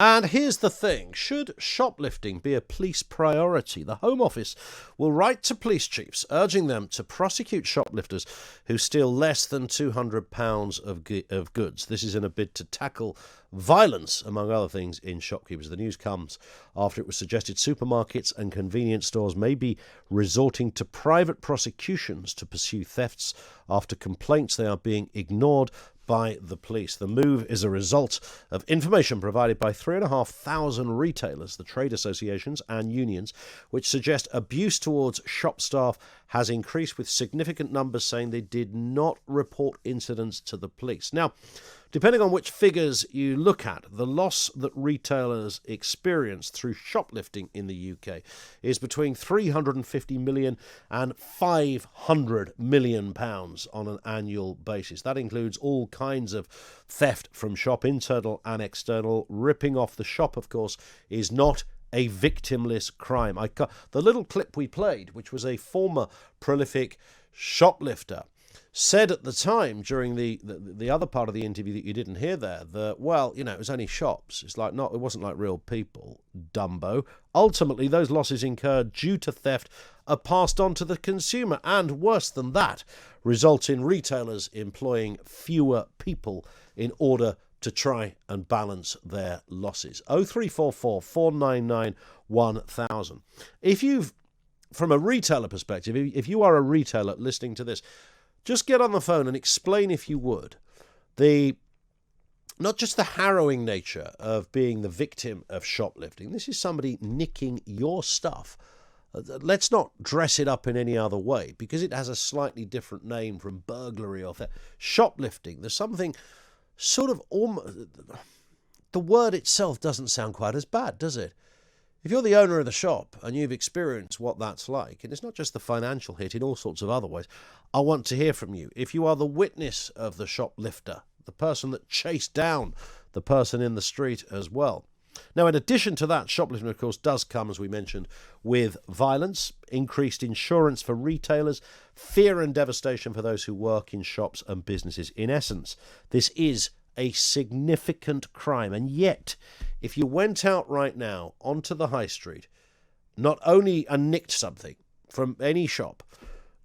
And here's the thing, should shoplifting be a police priority? The Home Office will write to police chiefs, urging them to prosecute shoplifters who steal less than £200 of goods. This is in a bid to tackle violence, among other things, in shopkeepers. The news comes after it was suggested supermarkets and convenience stores may be resorting to private prosecutions to pursue thefts after complaints they are being ignored by the police. The move is a result of information provided by 3,500 retailers, the trade associations and unions, which suggest abuse towards shop staff has increased, with significant numbers saying they did not report incidents to the police. Now, depending on which figures you look at, the loss that retailers experience through shoplifting in the UK is between 350 million and 500 million pounds on an annual basis. That includes all kinds of theft from shop, internal and external. Ripping off the shop, of course, is not a victimless crime. The little clip we played, which was a former prolific shoplifter, said at the time during the other part of the interview that you didn't hear there that, well, it was only shops. It's like, it wasn't like real people, Dumbo. Ultimately, those losses incurred due to theft are passed on to the consumer, and worse than that, result in retailers employing fewer people in order to try and balance their losses. 0344 499 1000. From a retailer perspective, if you are a retailer listening to this, just get on the phone and explain, if you would, not just the harrowing nature of being the victim of shoplifting. This is somebody nicking your stuff. Let's not dress it up in any other way, because it has a slightly different name from burglary or theft. Shoplifting, there's something sort of the word itself doesn't sound quite as bad, does it? If you're the owner of the shop and you've experienced what that's like, and it's not just the financial hit, in all sorts of other ways, I want to hear from you. If you are the witness of the shoplifter, the person that chased down the person in the street as well. Now, in addition to that, shoplifting, of course, does come, as we mentioned, with violence, increased insurance for retailers, fear and devastation for those who work in shops and businesses. In essence, this is a significant crime. And yet, if you went out right now onto the high street, not only and nicked something from any shop,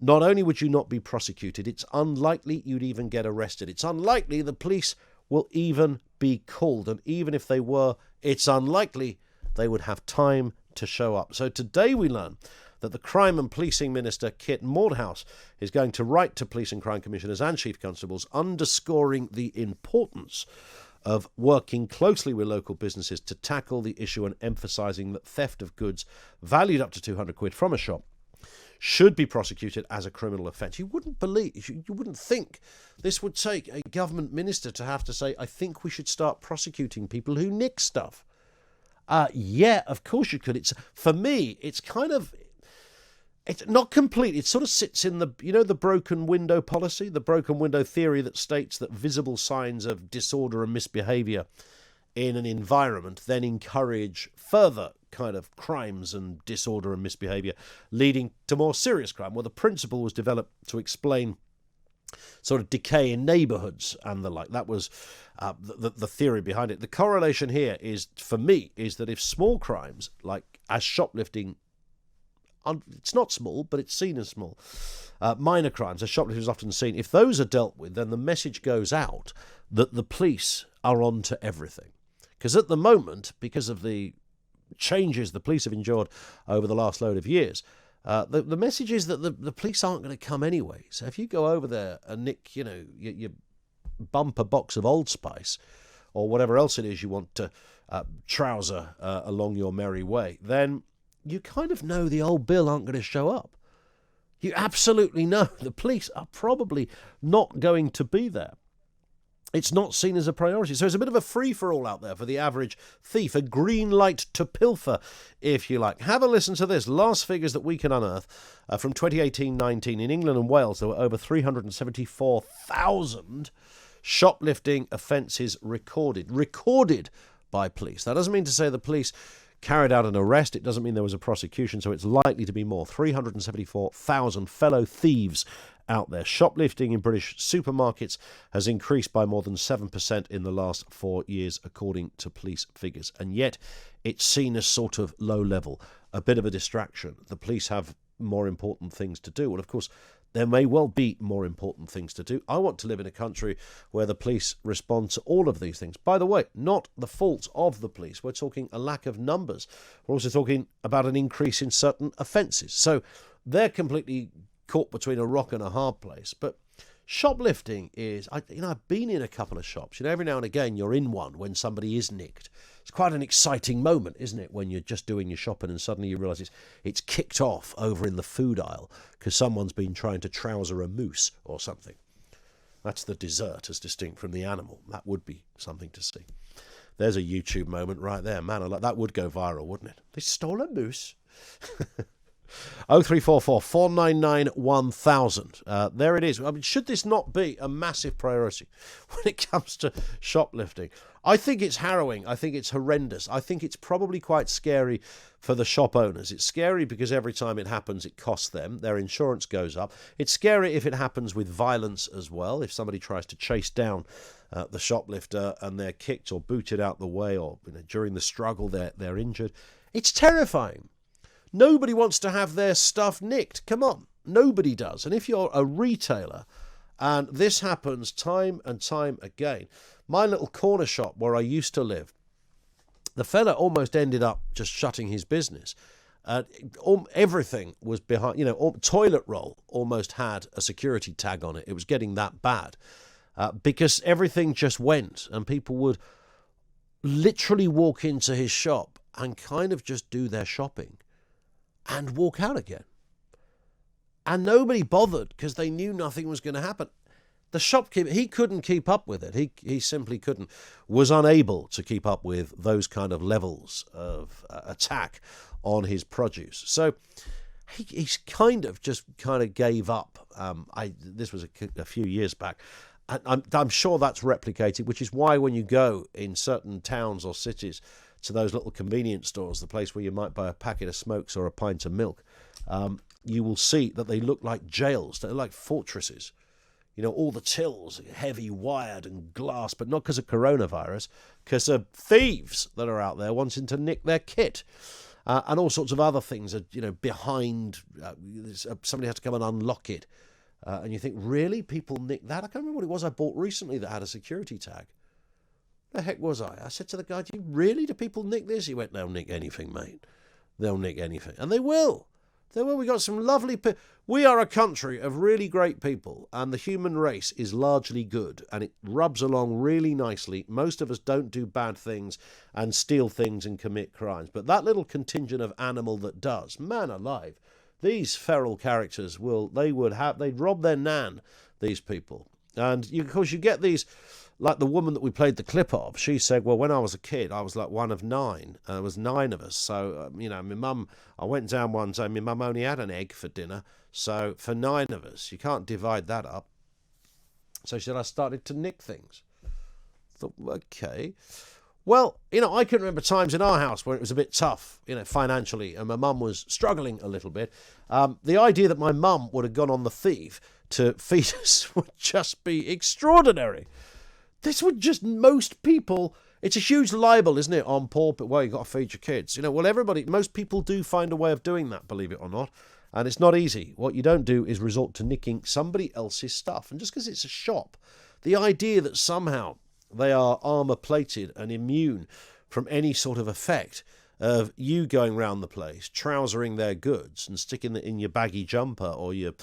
not only would you not be prosecuted, it's unlikely you'd even get arrested. It's unlikely the police will even be called. And even if they were, it's unlikely they would have time to show up. So today we learn that the Crime and Policing Minister, Kit Mordhouse, is going to write to police and crime commissioners and chief constables, underscoring the importance of working closely with local businesses to tackle the issue, and emphasising that theft of goods valued up to £200 from a shop should be prosecuted as a criminal offence. You wouldn't think this would take a government minister to have to say, I think we should start prosecuting people who nick stuff. Yeah, of course you could. For me, it's not complete. It sort of sits in the broken window policy, the broken window theory that states that visible signs of disorder and misbehaviour in an environment then encourage further kind of crimes and disorder and misbehaviour, leading to more serious crime. Well, the principle was developed to explain sort of decay in neighbourhoods and the like. That was the theory behind it. The correlation here is, for me, is that if small crimes, like as shoplifting, it's not small, but it's seen as small, minor crimes, as shoplifting is often seen, if those are dealt with, then the message goes out that the police are on to everything. Because at the moment, because of the changes the police have endured over the last load of years, the message is that the police aren't going to come anyway. So if you go over there and nick, you bump a box of Old Spice or whatever else it is you want to trouser along your merry way, then you kind of know the old Bill aren't going to show up. You absolutely know the police are probably not going to be there. It's not seen as a priority. So it's a bit of a free-for-all out there for the average thief, a green light to pilfer, if you like. Have a listen to this. Last figures that we can unearth from 2018-19 in England and Wales, there were over 374,000 shoplifting offences recorded by police. That doesn't mean to say the police carried out an arrest. It doesn't mean there was a prosecution, so it's likely to be more. 374,000 fellow thieves out there. Shoplifting in British supermarkets has increased by more than 7% in the last 4 years, according to police figures. And yet it's seen as sort of low level, a bit of a distraction. The police have more important things to do. Well, of course, there may well be more important things to do. I want to live in a country where the police respond to all of these things. By the way, not the fault of the police. We're talking a lack of numbers. We're also talking about an increase in certain offences. So they're completely caught between a rock and a hard place. But shoplifting is, I've been in a couple of shops. Every now and again you're in one when somebody is nicked. It's quite an exciting moment, isn't it, when you're just doing your shopping and suddenly you realise it's kicked off over in the food aisle because someone's been trying to trouser a moose or something. That's the dessert as distinct from the animal. That would be something to see. There's a YouTube moment right there. Man, that would go viral, wouldn't it? They stole a moose. 0344 499 1000. There it is. I mean, should this not be a massive priority when it comes to shoplifting? I think it's harrowing. I think it's horrendous. I think it's probably quite scary for the shop owners. It's scary because every time it happens, it costs them. Their insurance goes up. It's scary if it happens with violence as well. If somebody tries to chase down the shoplifter and they're kicked or booted out the way, or during the struggle they're injured. It's terrifying. Nobody wants to have their stuff nicked. Come on. Nobody does. And if you're a retailer, and this happens time and time again, my little corner shop where I used to live, the fella almost ended up just shutting his business. Everything was behind, toilet roll almost had a security tag on it. It was getting that bad because everything just went, and people would literally walk into his shop and kind of just do their shopping and walk out again. And nobody bothered because they knew nothing was going to happen. The shopkeeper, he couldn't keep up with it. He simply couldn't, was unable to keep up with those kind of levels of attack on his produce. So he's kind of gave up. This was a few years back. And I'm sure that's replicated, which is why when you go in certain towns or cities to those little convenience stores, the place where you might buy a packet of smokes or a pint of milk, you will see that they look like jails. They're like fortresses. All the tills are heavy wired and glass, but not because of coronavirus, because of thieves that are out there wanting to nick their kit. And all sorts of other things are, behind. Somebody has to come and unlock it. And you think, really? People nick that? I can't remember what it was I bought recently that had a security tag. The heck was I? I said to the guy, do people nick this? He went, they'll nick anything, mate. They'll nick anything. And they will. We got some lovely people. We are a country of really great people, and the human race is largely good, and it rubs along really nicely. Most of us don't do bad things and steal things and commit crimes. But that little contingent of animal that does, man alive, these feral characters they'd rob their nan, these people. And of course you get these, like the woman that we played the clip of. She said, well, when I was a kid, I was like one of 9. There was 9 of us. So, my mum, I went down one day, my mum only had an egg for dinner. So for 9 of us, you can't divide that up. So she said, I started to nick things. I thought, okay. Well, I can remember times in our house where it was a bit tough, financially, and my mum was struggling a little bit. The idea that my mum would have gone on the thief to feed us would just be extraordinary. This would just, most people, it's a huge libel, isn't it, on poor people. Well, you've got to feed your kids. Most people do find a way of doing that, believe it or not. And it's not easy. What you don't do is resort to nicking somebody else's stuff. And just because it's a shop, the idea that somehow they are armour-plated and immune from any sort of effect of you going round the place, trousering their goods and sticking it in your baggy jumper or your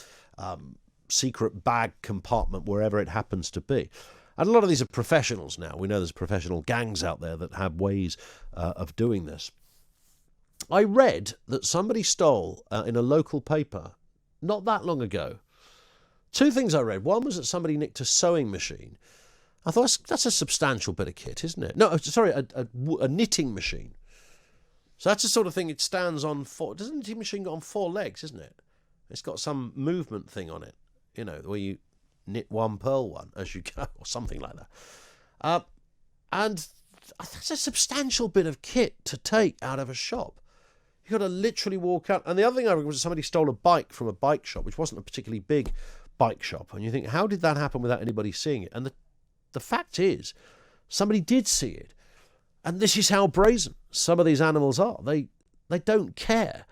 secret bag compartment, wherever it happens to be. And a lot of these are professionals now. We know there's professional gangs out there that have ways of doing this. I read that somebody stole in a local paper not that long ago. 2 things I read. One was that somebody nicked a sewing machine. I thought, that's a substantial bit of kit, isn't it? No, sorry, a knitting machine. So that's the sort of thing it stands on 4. Doesn't a knitting machine go on 4 legs, isn't it? It's got some movement thing on it, where you knit one, pearl one as you go, or something like that. And that's a substantial bit of kit to take out of a shop. You've got to literally walk out. And the other thing I read was somebody stole a bike from a bike shop, which wasn't a particularly big bike shop, and you think, how did that happen without anybody seeing it? And the fact is, somebody did see it. And this is how brazen some of these animals are. They don't care,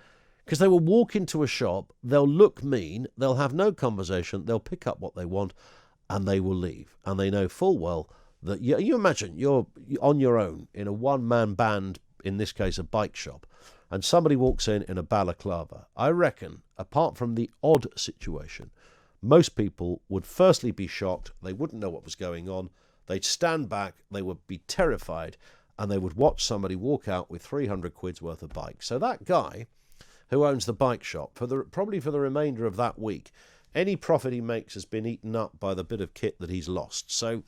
because they will walk into a shop, they'll look mean, they'll have no conversation, they'll pick up what they want, and they will leave. And they know full well that you imagine you're on your own in a one-man band, in this case a bike shop, and somebody walks in a balaclava. I reckon, apart from the odd situation, most people would firstly be shocked. They wouldn't know what was going on. They'd stand back, they would be terrified, and they would watch somebody walk out with 300 quid's worth of bikes. So that guy who owns the bike shop, probably for the remainder of that week, any profit he makes has been eaten up by the bit of kit that he's lost. So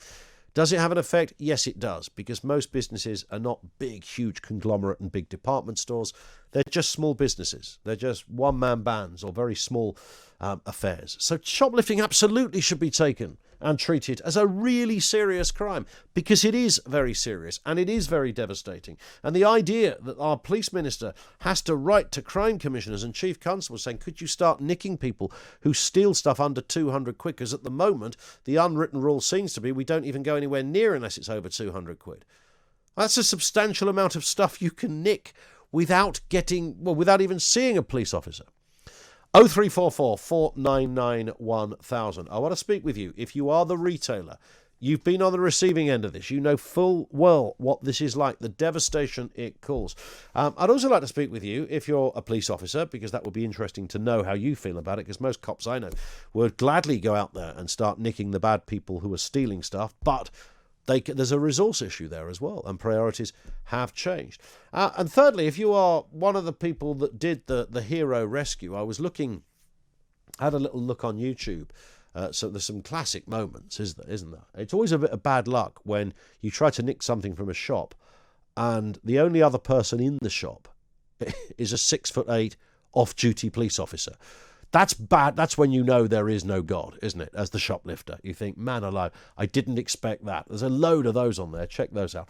does it have an effect? Yes, it does, because most businesses are not big, huge conglomerate and big department stores. They're just small businesses. They're just one-man bands or very small affairs. So shoplifting absolutely should be taken and treated as a really serious crime, because it is very serious and it is very devastating. And the idea that our police minister has to write to crime commissioners and chief constables saying, could you start nicking people who steal stuff under 200 quid? Because at the moment, the unwritten rule seems to be we don't even go anywhere near unless it's over 200 quid. That's a substantial amount of stuff you can nick without even seeing a police officer. 0344 499 1000. I want to speak with you. If you are the retailer, you've been on the receiving end of this. You know full well what this is like, the devastation it caused. I'd also like to speak with you if you're a police officer, because that would be interesting to know how you feel about it, because most cops I know would gladly go out there and start nicking the bad people who are stealing stuff, but there's a resource issue there as well, and priorities have changed. And thirdly, if you are one of the people that did the hero rescue, I had a little look on YouTube. So there's some classic moments, isn't there? It's always a bit of bad luck when you try to nick something from a shop and the only other person in the shop is a 6'8" off-duty police officer. That's bad. That's when you know there is no God, isn't it? As the shoplifter, you think, man alive, I didn't expect that. There's a load of those on there. Check those out.